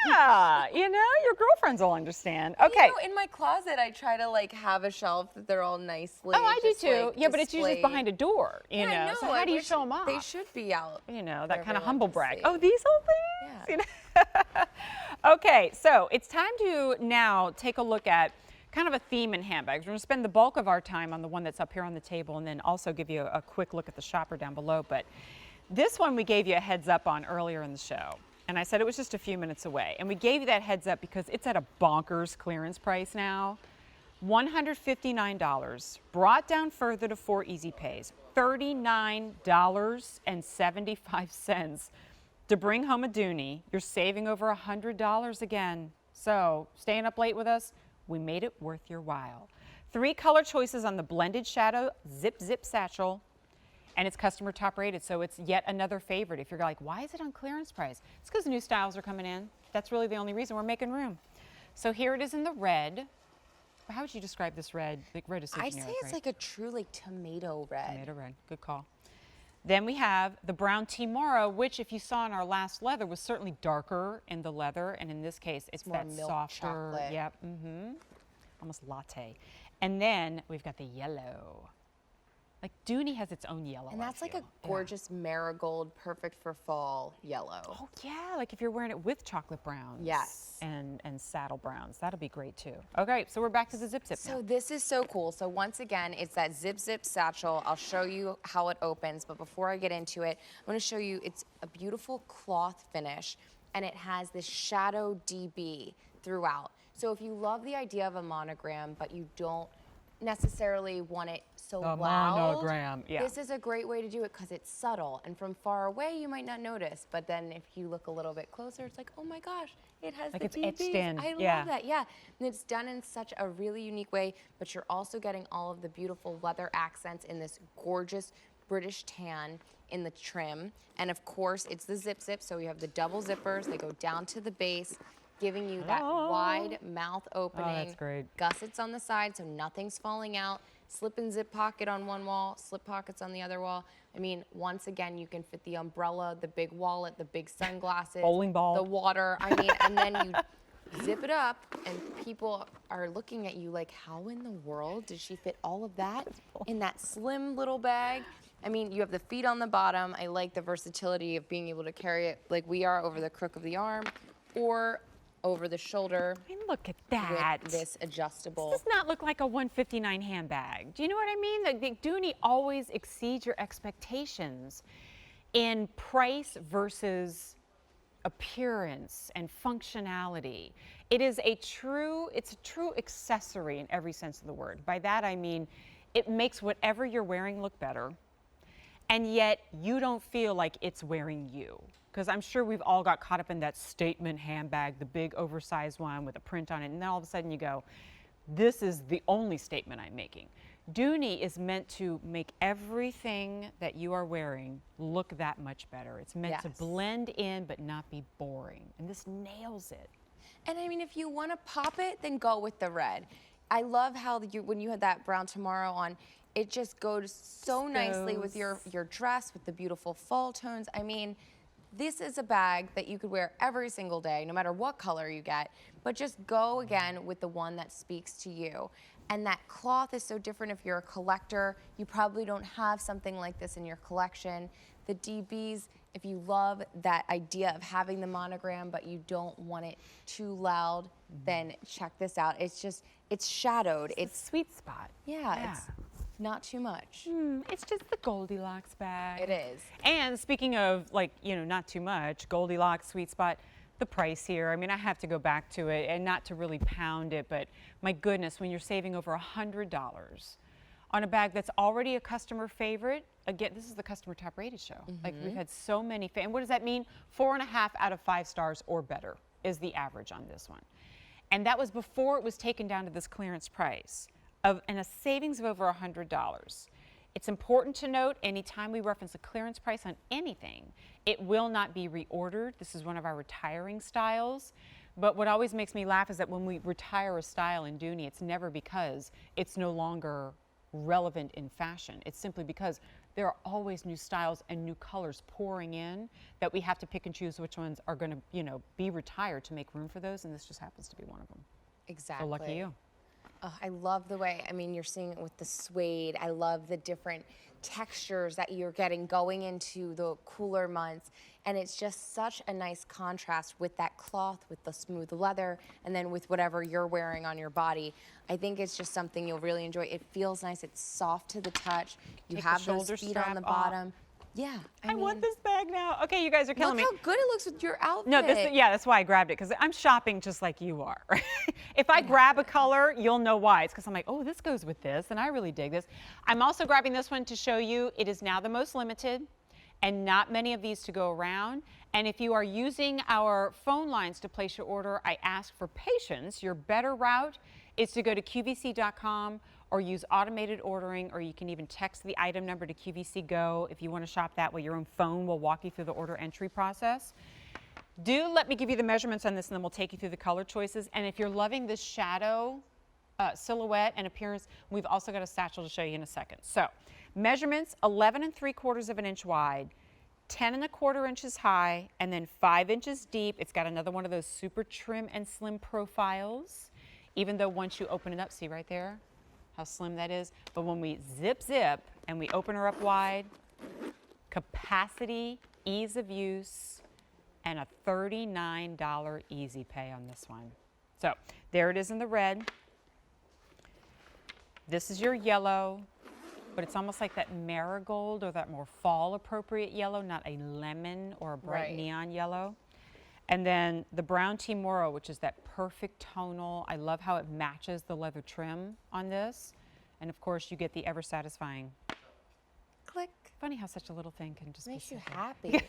Yeah, you know, your girlfriends will understand. Okay. You know, in my closet, I try to like have a shelf that they're all nicely. Oh, I do just, too. Like, Yeah, but it's usually displayed. behind a door, you Yeah, I know. So know. how I do you wish show them off? They should be out. You know, for that kind of everyone humble to brag. see. Oh, these old things? Yeah. You know? Okay, so it's time to now take a look at kind of a theme in handbags. We're going to spend the bulk of our time on the one that's up here on the table and then also give you a quick look at the shopper down below. But this one we gave you a heads up on earlier in the show. And I said it was just a few minutes away. And we gave you that heads up because it's at a bonkers clearance price now. $159, brought down further to 4 easy pays, $39.75 to bring home a Dooney. You're saving over $100 again. So staying up late with us, we made it worth your while. 3 color choices on the blended shadow zip satchel, and it's customer top rated, so it's yet another favorite. If you're like, why is it on clearance price? It's because new styles are coming in. That's really the only reason. We're making room. So here it is in the red. How would you describe this red? The red is so I generic, say it's right? like a true like tomato red. Tomato red, good call. Then we have the brown Timora, which if you saw in our last leather was certainly darker in the leather, and in this case it's more that milk softer, chocolate. yep, almost latte. And then we've got the yellow. Like Dooney has its own yellow. And that's I like a feel. gorgeous marigold, perfect for fall yellow. Oh yeah, like if you're wearing it with chocolate browns. Yes. And saddle browns, that'll be great too. Okay, so we're back to the zip now. So this is so cool. So once again, it's that zip satchel. I'll show you how it opens, but before I get into it, I'm gonna show you, it's a beautiful cloth finish, and it has this shadow DB throughout. So if you love the idea of a monogram, but you don't necessarily want it so A loud, monogram, yeah. this is a great way to do it because it's subtle, and from far away you might not notice, but then if you look a little bit closer, it's like, oh my gosh, it has Like the it's etched DBs. in, I yeah. love that, yeah. And it's done in such a really unique way, but you're also getting all of the beautiful leather accents in this gorgeous British tan in the trim. And of course, it's the zip, so you have the double zippers, they go down to the base, giving you that wide mouth opening. Oh, that's great. Gussets on the side, so nothing's falling out. Slip and zip pocket on one wall, slip pockets on the other wall. I mean, once again, you can fit the umbrella, the big wallet, the big sunglasses, Bowling ball. the water. I mean, and then you zip it up, and people are looking at you like, how in the world did she fit all of that in that slim little bag? I mean, you have the feet on the bottom. I like the versatility of being able to carry it like we are over the crook of the arm or over the shoulder. I mean, look at that. With this adjustable. This does not look like a $159 handbag. Do you know what I mean? The Dooney always exceeds your expectations in price versus appearance and functionality. It's a true accessory in every sense of the word. By that I mean it makes whatever you're wearing look better, and yet you don't feel like it's wearing you. Because I'm sure we've all got caught up in that statement handbag, the big oversized one with a print on it, and then all of a sudden you go, this is the only statement I'm making. Dooney is meant to make everything that you are wearing look that much better. It's meant to blend in but not be boring, and this nails it. And I mean, if you want to pop it, then go with the red. I love how when you had that brown tomorrow on, it just goes so nicely with your dress, with the beautiful fall tones. I mean, this is a bag that you could wear every single day, no matter what color you get, but just go again with the one that speaks to you. And that cloth is so different if you're a collector. You probably don't have something like this in your collection. The DBs, if you love that idea of having the monogram, but you don't want it too loud, then check this out. It's shadowed. It's a sweet spot. Yeah. It's not too much. It's just the Goldilocks bag. It is. And speaking of, like, you know, not too much, Goldilocks, sweet spot, the price here, I mean, I have to go back to it, and not to really pound it, but my goodness, when you're saving over $100 on a bag that's already a customer favorite, again, this is the customer top rated show. Like, we've had so many fans. What does that mean? 4.5 out of 5 stars or better is the average on this one. And that was before it was taken down to this clearance price. And a savings of over $100. It's important to note, anytime we reference a clearance price on anything, it will not be reordered. This is one of our retiring styles. But what always makes me laugh is that when we retire a style in Dooney, it's never because it's no longer relevant in fashion. It's simply because there are always new styles and new colors pouring in that we have to pick and choose which ones are going to, you know, be retired to make room for those. And this just happens to be one of them. Exactly. So lucky you. Oh, I love the way, I mean, you're seeing it with the suede. I love the different textures that you're getting going into the cooler months. And it's just such a nice contrast with that cloth, with the smooth leather, and then with whatever you're wearing on your body. I think it's just something you'll really enjoy. It feels nice. It's soft to the touch. You Take the have those shoulder feet strap on the off. bottom. Yeah. I want this bag now. Okay, you guys are killing Look me. how good it looks with your outfit. No, yeah, that's why I grabbed it, because I'm shopping just like you are. If I grab a color, you'll know why. It's because I'm like, oh, this goes with this, and I really dig this. I'm also grabbing this one to show you it is now the most limited, and not many of these to go around. And if you are using our phone lines to place your order, I ask for patience. Your better route is to go to QVC.com or use automated ordering, or you can even text the item number to QVC Go if you want to shop that way. Your own phone will walk you through the order entry process. Do let me give you the measurements on this, and then we'll take you through the color choices. And if you're loving this shadow silhouette and appearance, we've also got a satchel to show you in a second. So measurements, 11 3/4 of an inch wide, 10 1/4 inches high, and then 5 inches deep. It's got another one of those super trim and slim profiles, even though once you open it up, see right there how slim that is. But when we zip and we open her up wide, capacity, ease of use, and a $39 easy pay on this one. So there it is in the red. This is your yellow, but it's almost like that marigold or that more fall appropriate yellow, not a lemon or a bright neon yellow. And then the brown Timoro, which is that perfect tonal. I love how it matches the leather trim on this. And of course you get the ever satisfying Click. Funny how such a little thing can just Makes be you so happy. Makes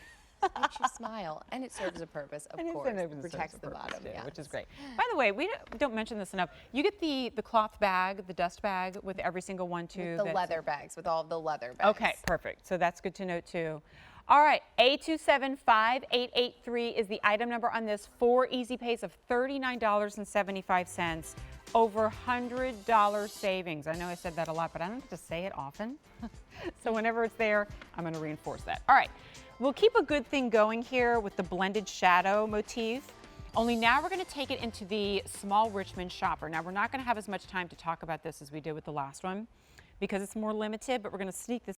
you smile. And it serves a purpose, of course. It Protects the bottom, too, yeah. which is great. By the way, we don't mention this enough. You get the cloth bag, the dust bag with every single one too. With the leather bags, with all the leather bags. Okay, perfect. So that's good to note too. All right, A275-883 is the item number on this. 4 easy pays of $39.75. Over $100 savings. I know I said that a lot, but I don't have to say it often. So whenever it's there, I'm going to reinforce that. All right, we'll keep a good thing going here with the blended shadow motif. Only now we're going to take it into the small Richmond shopper. Now we're not going to have as much time to talk about this as we did with the last one because it's more limited, but we're going to sneak this